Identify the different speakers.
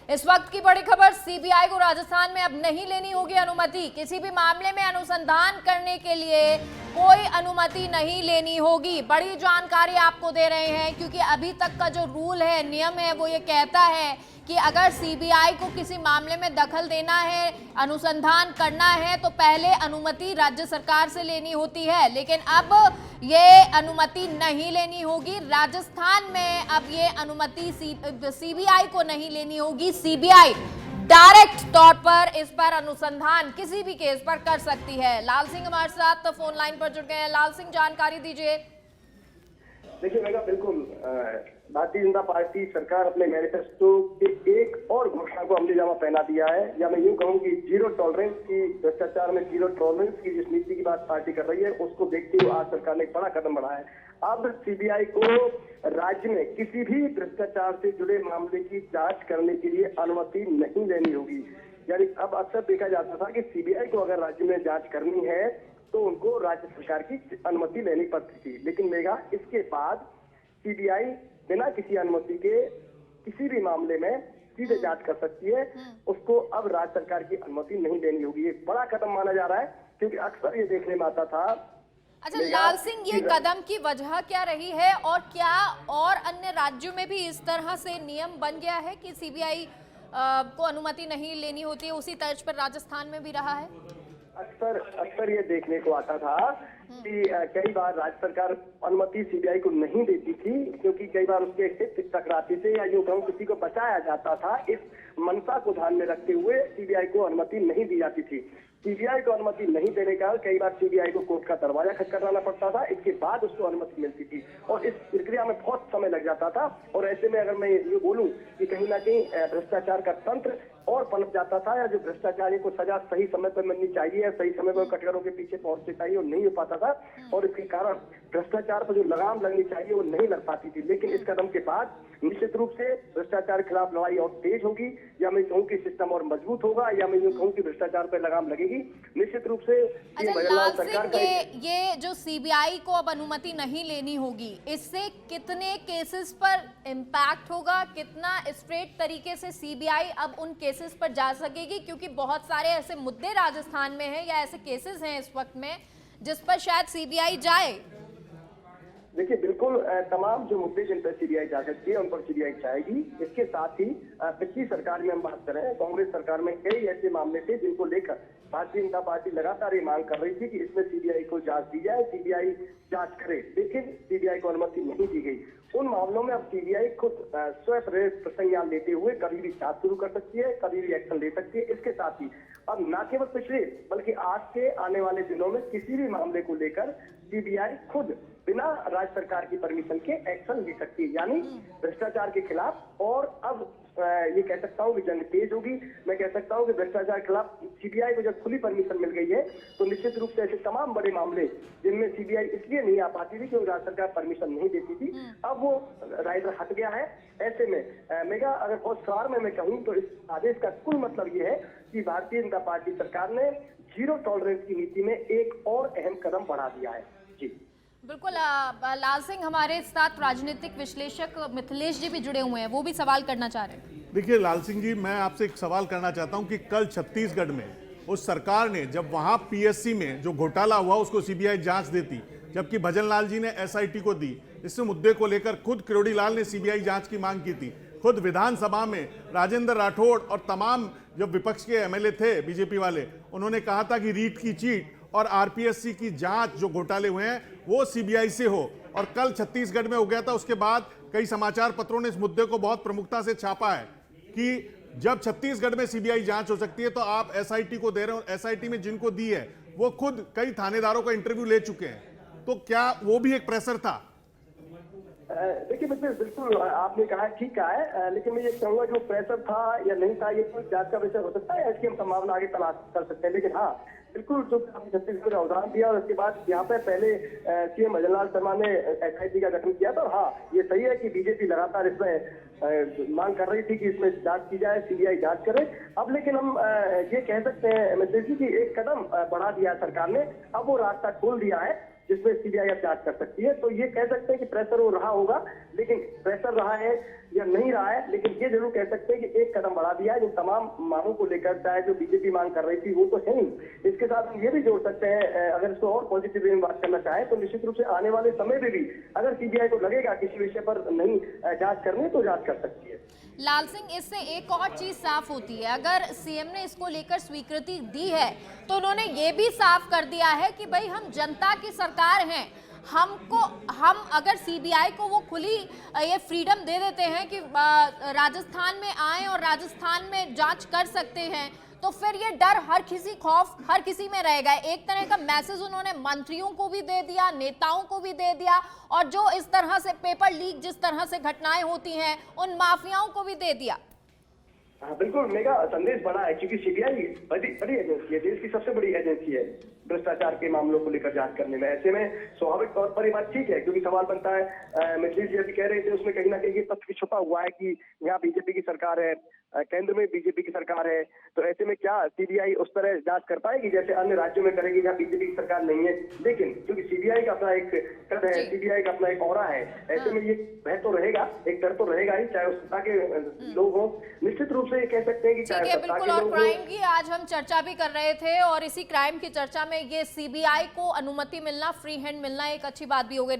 Speaker 1: इस वक्त की बड़ी खबर, सीबीआई को राजस्थान में अब नहीं लेनी होगी अनुमति। किसी भी मामले में अनुसंधान करने के लिए कोई अनुमति नहीं लेनी होगी। बड़ी जानकारी आपको दे रहे हैं क्योंकि अभी तक का जो रूल है, नियम है, वो ये कहता है कि अगर सीबीआई को किसी मामले में दखल देना है, अनुसंधान करना है, तो पहले अनुमति राज्य सरकार से लेनी होती है। लेकिन अब ये अनुमति नहीं लेनी होगी। राजस्थान में अब ये अनुमति सीबीआई को नहीं लेनी होगी। सीबीआई डायरेक्ट तौर पर इस पर अनुसंधान किसी भी केस पर कर सकती है। लाल सिंह हमारे साथ फोन लाइन पर जुड़ गए हैं। लाल सिंह, जानकारी दीजिए।
Speaker 2: देखिए मेगा, बिल्कुल भारतीय जनता पार्टी सरकार अपने मैनिफेस्टो के एक और घोषणा को अमलीजामा पहना दिया है, या मैं यूं कहूं कि जीरो टॉलरेंस की, भ्रष्टाचार में जीरो टॉलरेंस की जिस नीति की बात पार्टी कर रही है, उसको देखते हुए आज सरकार ने एक बड़ा कदम बढ़ाया है। अब सीबीआई को राज्य में किसी भी भ्रष्टाचार से जुड़े मामले की जांच करने के लिए अनुमति नहीं लेनी होगी। यानी अब अक्सर देखा जाता था कि सीबीआई को अगर राज्य में जांच करनी है तो उनको राज्य सरकार की अनुमति लेनी पड़ती थी। लेकिन मेगा, इसके बाद सीबीआई बिना किसी अनुमति के किसी भी मामले में सीधे जांच कर सकती है। उसको अब राज्य सरकार की अनुमति नहीं लेनी होगी। ये बड़ा कदम माना जा रहा है क्योंकि अक्सर ये देखने में आता था।
Speaker 1: अच्छा लाल सिंह, ये कदम की वजह क्या रही है और क्या और अन्य राज्यों में भी इस तरह से नियम बन गया है कि सीबीआई को अनुमति नहीं लेनी होती है, उसी तर्ज पर राजस्थान में भी रहा है?
Speaker 2: अक्सर ये देखने को आता था कि कई बार राज्य सरकार अनुमति सीबीआई को नहीं देती थी क्योंकि कई बार उसके हित टकराती थे, या यूं कहूं किसी को बचाया जाता था। इस मंशा को ध्यान में रखते हुए सीबीआई को अनुमति नहीं दी जाती थी। सीबीआई को अनुमति नहीं देने का कई बार सीबीआई को कोर्ट का दरवाजा खटखटाना पड़ता था, इसके बाद उसको अनुमति मिलती थी और इस प्रक्रिया में बहुत समय लग जाता था। और ऐसे में अगर मैं ये बोलूं कि कहीं ना कहीं भ्रष्टाचार का तंत्र और पनप जाता था, या जो भ्रष्टाचारी को सजा सही समय पर मिलनी चाहिए, सही समय पर कटघरों के पीछे पहुंचने चाहिए, वो नहीं हो पाता था और इसके कारण भ्रष्टाचार पर जो लगाम लगनी चाहिए वो नहीं लग पाती थी। लेकिन इस कदम के बाद निश्चित रूप से भ्रष्टाचार के खिलाफ लड़ाई और तेज होगी, या मैं कहूँ कि सिस्टम और मजबूत होगा, या मैं यूं कहूँ कि भ्रष्टाचार पर लगाम लगेगी निश्चित रूप से।
Speaker 1: लाल सिंह, ये जो सीबीआई को अब अनुमति नहीं लेनी होगी, इससे कितने केसेस पर इम्पैक्ट होगा? कितना स्ट्रेट तरीके से सीबीआई अब उन केसेस पर जा सकेगी? क्योंकि बहुत सारे ऐसे मुद्दे राजस्थान में हैं या ऐसे केसेस हैं इस वक्त में जिस पर शायद सीबीआई जाए।
Speaker 2: देखिए बिल्कुल, तमाम जो मुद्दे जिन पर सीबीआई जा सकती है उन पर सीबीआई जाएगी। इसके साथ ही पिछली सरकार में हम बात करें, कांग्रेस सरकार में कई ऐसे मामले थे जिनको लेकर भारतीय जनता पार्टी लगातार ये मांग कर रही थी कि इसमें सीबीआई को जांच दी जाए, सीबीआई जांच करे, लेकिन सीबीआई को अनुमति नहीं दी गई। उन मामलों में अब सीबीआई खुद स्वयं प्रेरित संज्ञान लेते हुए कभी भी जांच शुरू कर सकती है, कभी भी एक्शन ले सकती है। इसके साथ ही अब न केवल पिछले बल्कि आज के आने वाले दिनों में किसी भी मामले को लेकर सीबीआई खुद बिना राज्य सरकार की परमिशन के एक्शन ले सकती है, यानी भ्रष्टाचार के खिलाफ। और अब ये कह सकता हूँ कि जंग तेज होगी। मैं कह सकता हूँ कि भ्रष्टाचार के खिलाफ सीबीआई को जब खुली परमिशन मिल गई है तो निश्चित रूप से ऐसे तमाम बड़े मामले जिनमें सीबीआई इसलिए नहीं आ पाती थी क्योंकि राज्य सरकार परमिशन नहीं देती थी, अब वो राइडर हट गया है। ऐसे में मेगा, अगर बहुत सार में मैं कहूँ तो इस आदेश का कुल मतलब ये है कि भारतीय जनता पार्टी सरकार ने जीरो टॉलरेंस की नीति में एक और अहम कदम बढ़ा दिया है। जी
Speaker 1: बिल्कुल। लाल सिंह, हमारे साथ राजनीतिक विश्लेषक मिथिलेश जी भी जुड़े हुए हैं, वो भी सवाल करना चाह रहे हैं।
Speaker 3: देखिए लाल सिंह जी, मैं आपसे एक सवाल करना चाहता हूं कि कल छत्तीसगढ़ में उस सरकार ने जब वहां पीएससी में जो घोटाला हुआ उसको सीबीआई जांच देती, जबकि भजनलाल जी ने एसआईटी को दी। इस मुद्दे को लेकर खुद किरोड़ी लाल ने सीबीआई जांच की मांग की थी। खुद विधानसभा में राजेंद्र राठौड़ और तमाम जो विपक्ष के एमएलए थे बीजेपी वाले, उन्होंने कहा था कि रीट की चीट और आरपीएससी की जांच जो घोटाले हुए हैं वो सीबीआई से हो। और कल छत्तीसगढ़ में हो गया था। उसके बाद कई समाचार पत्रों ने इस मुद्दे को बहुत प्रमुखता से छापा है कि जब छत्तीसगढ़ में सीबीआई जांच हो सकती है तो आप एसआईटी को दे रहे हो। एसआईटी में जिनको दी है वो खुद कई थानेदारों का इंटरव्यू ले चुके हैं, तो क्या वो भी एक प्रेशर था?
Speaker 2: देखिए मित्र, बिल्कुल आपने कहा, ठीक कहा है, लेकिन मैं ये कहूँगा जो प्रेशर था या नहीं था ये कोई जांच का विषय हो सकता है, इसकी हम संभावना आगे तलाश कर सकते हैं। लेकिन हाँ बिल्कुल, जो छत्तीसगढ़ का उदाहरण दिया और उसके बाद यहाँ पे पहले सीएम भजनलाल शर्मा ने एसआईटी का गठन किया था। और हाँ ये सही है कि बीजेपी लगातार इसमें मांग कर रही थी कि इसमें जांच की जाए, सीबीआई जांच करे। अब लेकिन हम ये कह सकते हैं मिथिलेश जी की एक कदम बढ़ा दिया सरकार ने, अब वो रास्ता खोल दिया है जिसमें सीबीआई अब जांच कर सकती है। तो ये कह सकते हैं कि प्रेशर वो रहा होगा, लेकिन प्रेशर रहा है यह नहीं रहा है, लेकिन ये जरूर कह सकते हैं कि एक कदम बढ़ा दिया है। जो तमाम मांगों को लेकर, चाहे जो बीजेपी मांग कर रही थी वो तो है ही, इसके साथ हम ये भी जोड़ सकते हैं, अगर इसको और पॉजिटिव वे में बात करना चाहे तो निश्चित रूप से आने वाले समय में भी अगर सीबीआई को लगेगा किसी विषय पर नहीं जांच करनी तो जांच कर सकती है।
Speaker 1: लाल सिंह, इससे एक और चीज साफ होती है, अगर सीएम ने इसको लेकर स्वीकृति दी है तो उन्होंने ये भी साफ कर दिया है कि भाई हम जनता की सरकार हैं, हम अगर सीबीआई को वो खुली ये फ्रीडम दे देते हैं कि राजस्थान में आए और राजस्थान में जांच कर सकते हैं, तो फिर ये डर खौफ हर किसी में रहेगा। एक तरह का मैसेज उन्होंने मंत्रियों को भी दे दिया, नेताओं को भी दे दिया, और जो इस तरह से पेपर लीक जिस तरह से घटनाएं होती हैं उन माफियाओं को भी दे दिया।
Speaker 2: हाँ बिल्कुल, मेगा संदेश बड़ा है, क्योंकि सीबीआई बड़ी एजेंसी है, देश की सबसे बड़ी एजेंसी है भ्रष्टाचार के मामलों को लेकर जांच करने में। ऐसे में स्वाभाविक तौर पर ये बात ठीक है, क्योंकि सवाल बनता है, मिथिलेश जी अभी कह रहे थे, उसमें कहीं ना कहीं ये तथ्य छुपा हुआ है कि यहाँ बीजेपी की सरकार है, केंद्र में बीजेपी की सरकार है, तो ऐसे में क्या सीबीआई उस तरह जांच कर पाएगी जैसे अन्य राज्यों में करेगी जहाँ बीजेपी की सरकार नहीं है। लेकिन क्योंकि सीबीआई का अपना एक कद है, सीबीआई का अपना एक ऑरा है, ऐसे में ये भय तो रहेगा, एक डर तो रहेगा ही, चाहे उस सत्ता के लोग हों। निश्चित रूप से ये कह सकते हैं कि
Speaker 1: ठीक है, बिल्कुल। और क्राइम की आज हम चर्चा भी कर रहे थे, और इसी क्राइम की चर्चा में ये सीबीआई को अनुमति मिलना, फ्री हैंड मिलना एक अच्छी बात भी हो गई।